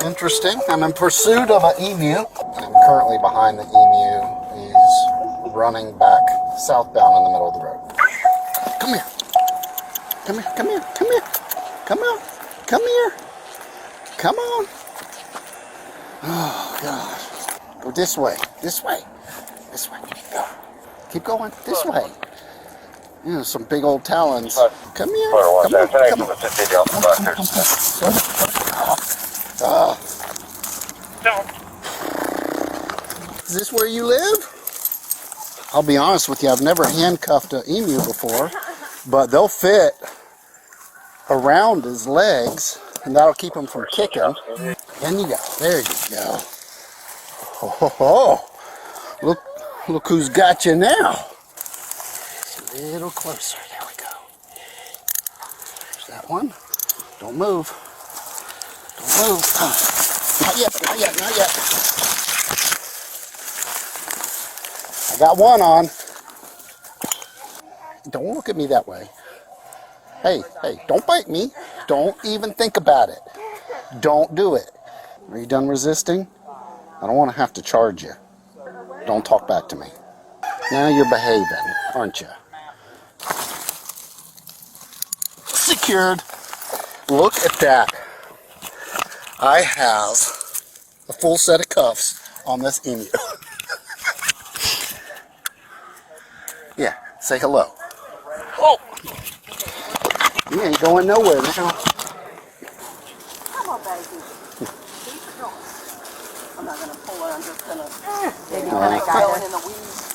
Interesting. I'm in pursuit of an emu. I'm currently behind the emu. He's running back southbound in the middle of the road. Come here. Come here. Come here. Come here. Come on. Come here. Come on. Oh, gosh. Go this way. This way. This way. Go. Keep going. This way. You know, some big old talons. Come here. Come on. Come on. Is this where you live? I'll be honest with you, I've never handcuffed an emu before, but they'll fit around his legs, and that'll keep him from kicking. In you go. There you go. Oh, look who's got you now. Just a little closer. There we go. There's that one. Don't move. Don't move. Not yet. Not yet. Not yet. I got one on. Don't look at me that way. Hey, don't bite me. Don't even think about it. Don't do it. Are you done resisting? I don't want to have to charge you. Don't talk back to me. Now you're behaving, aren't you? Secured. Look at that. I have a full set of cuffs on this emu. Yeah, say hello. Oh! You ain't going nowhere now. Come on, baby. I'm not going to pull her. I'm just going to maybe kind of go in the weeds.